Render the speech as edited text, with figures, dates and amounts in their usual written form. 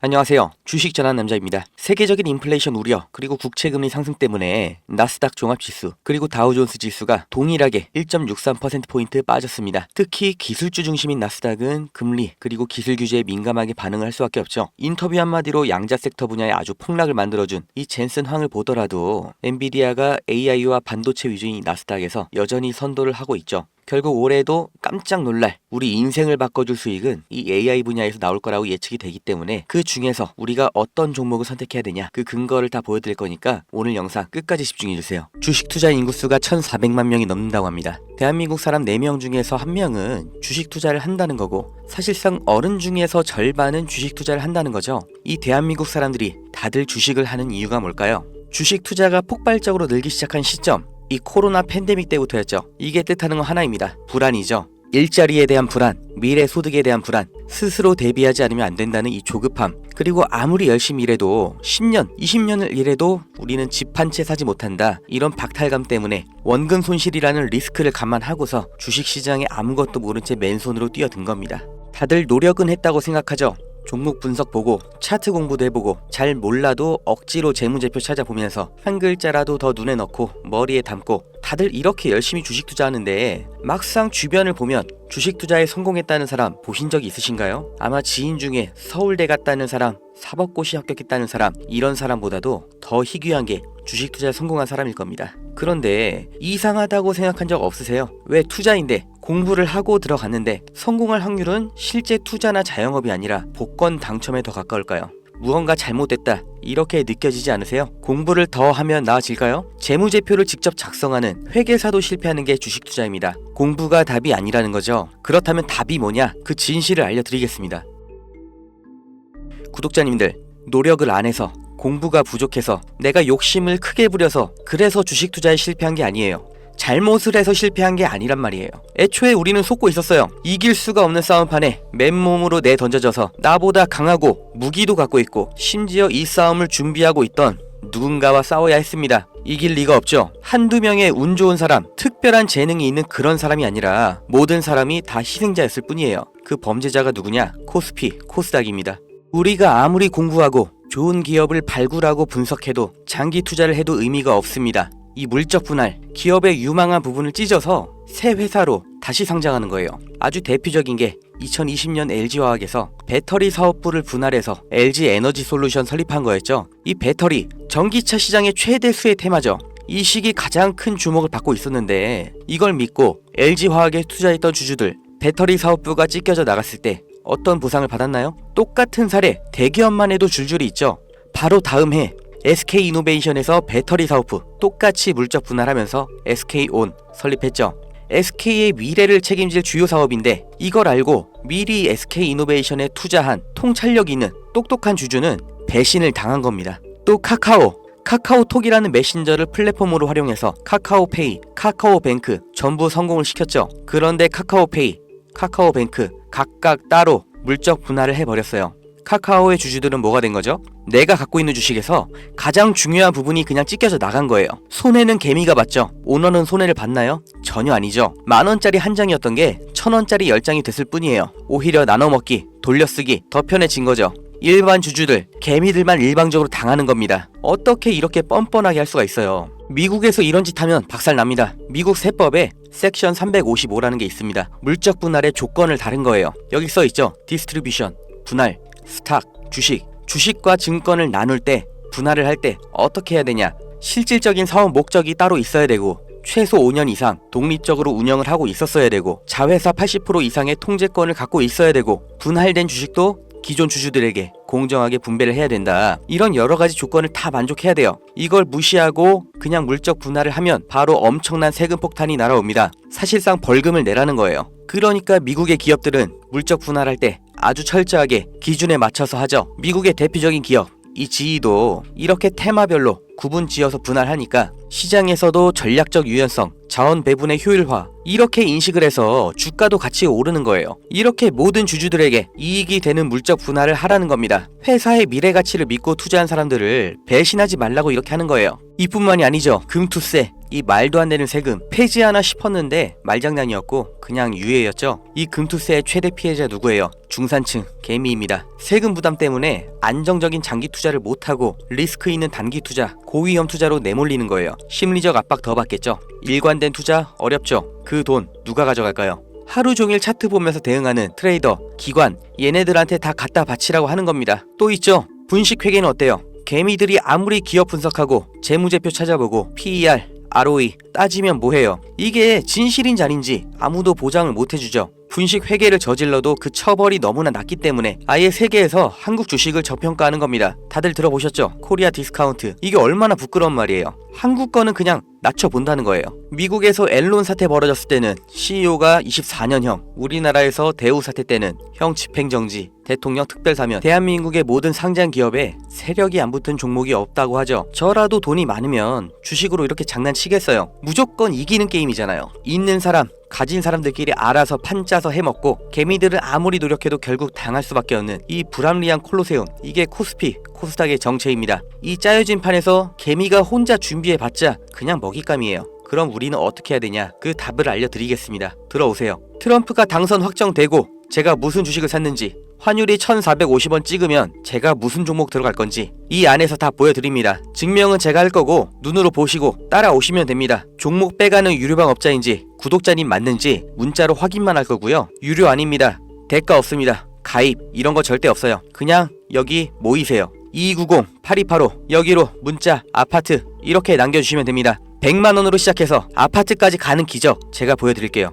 안녕하세요. 주식 전한 남자입니다. 세계적인 인플레이션 우려 그리고 국채금리 상승 때문에 나스닥 종합지수 그리고 다우존스 지수가 동일하게 1.63%포인트 빠졌습니다. 특히 기술주 중심인 나스닥은 금리 그리고 기술 규제에 민감하게 반응을 할 수밖에 없죠. 인터뷰 한마디로 양자 섹터 분야에 아주 폭락을 만들어준 이 젠슨 황을 보더라도 엔비디아가 AI와 반도체 위주인 나스닥에서 여전히 선도를 하고 있죠. 결국 올해도 깜짝 놀랄 우리 인생을 바꿔줄 수익은 이 AI 분야에서 나올 거라고 예측이 되기 때문에 그 중에서 우리가 어떤 종목을 선택해야 되냐 그 근거를 다 보여드릴 거니까 오늘 영상 끝까지 집중해주세요. 주식 투자 인구수가 1,400만 명이 넘는다고 합니다. 대한민국 사람 4명 중에서 1명은 주식 투자를 한다는 거고 사실상 어른 중에서 절반은 주식 투자를 한다는 거죠. 이 대한민국 사람들이 다들 주식을 하는 이유가 뭘까요? 주식 투자가 폭발적으로 늘기 시작한 시점 이 코로나 팬데믹 때부터였죠. 이게 뜻하는 건 하나입니다. 불안이죠. 일자리에 대한 불안, 미래 소득에 대한 불안, 스스로 대비하지 않으면 안 된다는 이 조급함, 그리고 아무리 열심히 일해도 10년, 20년을 일해도 우리는 집 한 채 사지 못한다. 이런 박탈감 때문에 원금 손실이라는 리스크를 감안하고서 주식시장에 아무것도 모른 채 맨손으로 뛰어든 겁니다. 다들 노력은 했다고 생각하죠. 종목 분석 보고 차트 공부도 해보고 잘 몰라도 억지로 재무제표 찾아보면서 한 글자라도 더 눈에 넣고 머리에 담고 다들 이렇게 열심히 주식 투자하는데 막상 주변을 보면 주식 투자에 성공했다는 사람 보신 적 있으신가요? 아마 지인 중에 서울대 갔다는 사람, 사법고시 합격했다는 사람 이런 사람보다도 더 희귀한 게 주식 투자에 성공한 사람일 겁니다. 그런데 이상하다고 생각한 적 없으세요? 왜 투자인데 공부를 하고 들어갔는데 성공할 확률은 실제 투자나 자영업이 아니라 복권 당첨에 더 가까울까요? 무언가 잘못됐다 이렇게 느껴지지 않으세요? 공부를 더 하면 나아질까요? 재무제표를 직접 작성하는 회계사도 실패하는 게 주식 투자입니다. 공부가 답이 아니라는 거죠. 그렇다면 답이 뭐냐? 그 진실을 알려드리겠습니다. 구독자님들, 노력을 안 해서 공부가 부족해서 내가 욕심을 크게 부려서 그래서 주식 투자에 실패한 게 아니에요. 잘못을 해서 실패한 게 아니란 말이에요. 애초에 우리는 속고 있었어요. 이길 수가 없는 싸움판에 맨몸으로 내던져져서 나보다 강하고 무기도 갖고 있고 심지어 이 싸움을 준비하고 있던 누군가와 싸워야 했습니다. 이길 리가 없죠. 한두 명의 운 좋은 사람, 특별한 재능이 있는 그런 사람이 아니라 모든 사람이 다 희생자였을 뿐이에요. 그 범죄자가 누구냐? 코스피, 코스닥입니다. 우리가 아무리 공부하고 좋은 기업을 발굴하고 분석해도 장기 투자를 해도 의미가 없습니다. 이 물적 분할, 기업의 유망한 부분을 찢어서 새 회사로 다시 상장하는 거예요. 아주 대표적인 게 2020년 LG화학에서 배터리 사업부를 분할해서 LG 에너지 솔루션 설립한 거였죠. 이 배터리, 전기차 시장의 최대 수혜 테마죠. 이 시기 가장 큰 주목을 받고 있었는데 이걸 믿고 LG화학에 투자했던 주주들, 배터리 사업부가 찢겨져 나갔을 때 어떤 보상을 받았나요? 똑같은 사례, 대기업만 해도 줄줄이 있죠. 바로 다음 해 SK이노베이션에서 배터리 사업부 똑같이 물적 분할하면서 SK온 설립했죠. SK의 미래를 책임질 주요 사업인데 이걸 알고 미리 SK이노베이션에 투자한 통찰력 있는 똑똑한 주주는 배신을 당한 겁니다. 또 카카오톡이라는 메신저를 플랫폼으로 활용해서 카카오페이, 카카오뱅크 전부 성공을 시켰죠. 그런데 카카오페이, 카카오뱅크 각각 따로 물적 분할을 해버렸어요. 카카오의 주주들은 뭐가 된 거죠? 내가 갖고 있는 주식에서 가장 중요한 부분이 그냥 찢겨져 나간 거예요. 손해는 개미가 봤죠. 오너는 손해를 봤나요? 전혀 아니죠. 10,000원짜리 한 장이었던 게 1,000원짜리 10장이 됐을 뿐이에요. 오히려 나눠먹기, 돌려쓰기 더 편해진 거죠. 일반 주주들, 개미들만 일방적으로 당하는 겁니다. 어떻게 이렇게 뻔뻔하게 할 수가 있어요? 미국에서 이런 짓 하면 박살납니다. 미국 세법에 섹션 355라는 게 있습니다. 물적 분할의 조건을 다른 거예요. 여기 써있죠. 디스트리뷰션, 분할, 스탁, 주식과 증권을 나눌 때, 분할을 할 때 어떻게 해야 되냐? 실질적인 사업 목적이 따로 있어야 되고 최소 5년 이상 독립적으로 운영을 하고 있었어야 되고 자회사 80% 이상의 통제권을 갖고 있어야 되고 분할된 주식도 기존 주주들에게 공정하게 분배를 해야 된다. 이런 여러 가지 조건을 다 만족해야 돼요. 이걸 무시하고 그냥 물적 분할을 하면 바로 엄청난 세금 폭탄이 날아옵니다. 사실상 벌금을 내라는 거예요. 그러니까 미국의 기업들은 물적 분할할 때 아주 철저하게 기준에 맞춰서 하죠. 미국의 대표적인 기업 이 GE도 이렇게 테마별로 구분 지어서 분할하니까 시장에서도 전략적 유연성, 자원 배분의 효율화, 이렇게 인식을 해서 주가도 같이 오르는 거예요. 이렇게 모든 주주들에게 이익이 되는 물적 분할을 하라는 겁니다. 회사의 미래 가치를 믿고 투자한 사람들을 배신하지 말라고 이렇게 하는 거예요. 이뿐만이 아니죠. 금투세, 이 말도 안 되는 세금 폐지하나 싶었는데 말장난이었고 그냥 유예였죠. 이 금투세의 최대 피해자 누구예요? 중산층, 개미입니다. 세금 부담 때문에 안정적인 장기 투자를 못하고 리스크 있는 단기 투자, 고위험 투자로 내몰리는 거예요. 심리적 압박 더 받겠죠. 일관된 투자 어렵죠. 그 돈 누가 가져갈까요? 하루 종일 차트 보면서 대응하는 트레이더, 기관, 얘네들한테 다 갖다 바치라고 하는 겁니다. 또 있죠. 분식회계는 어때요? 개미들이 아무리 기업 분석하고 재무제표 찾아보고 PER, ROE 따지면 뭐해요? 이게 진실인지 아닌지 아무도 보장을 못 해주죠. 분식 회계를 저질러도 그 처벌이 너무나 낮기 때문에 아예 세계에서 한국 주식을 저평가하는 겁니다. 다들 들어보셨죠? 코리아 디스카운트. 이게 얼마나 부끄러운 말이에요. 한국 거는 그냥 낮춰본다는 거예요. 미국에서 앨런 사태 벌어졌을 때는 CEO가 24년형, 우리나라에서 대우 사태 때는 형 집행정지, 대통령 특별사면, 대한민국의 모든 상장 기업에 세력이 안 붙은 종목이 없다고 하죠. 저라도 돈이 많으면 주식으로 이렇게 장난치겠어요. 무조건 이기는 게임이잖아요. 있는 사람, 가진 사람들끼리 알아서 판 짜서 해먹고 개미들은 아무리 노력해도 결국 당할 수밖에 없는 이 불합리한 콜로세움, 이게 코스피, 코스닥의 정체입니다. 이 짜여진 판에서 개미가 혼자 준비해봤자 그냥 먹잇감이에요. 그럼 우리는 어떻게 해야 되냐? 그 답을 알려드리겠습니다. 들어오세요. 트럼프가 당선 확정되고 제가 무슨 주식을 샀는지, 환율이 1450원 찍으면 제가 무슨 종목 들어갈 건지 이 안에서 다 보여드립니다. 증명은 제가 할 거고 눈으로 보시고 따라오시면 됩니다. 종목 빼가는 유료방 업자인지 구독자님 맞는지 문자로 확인만 할 거고요. 유료 아닙니다. 대가 없습니다. 가입 이런 거 절대 없어요. 그냥 여기 모이세요. 2290-8285 여기로 문자, 아파트 이렇게 남겨주시면 됩니다. 100만원으로 시작해서 아파트까지 가는 기적 제가 보여드릴게요.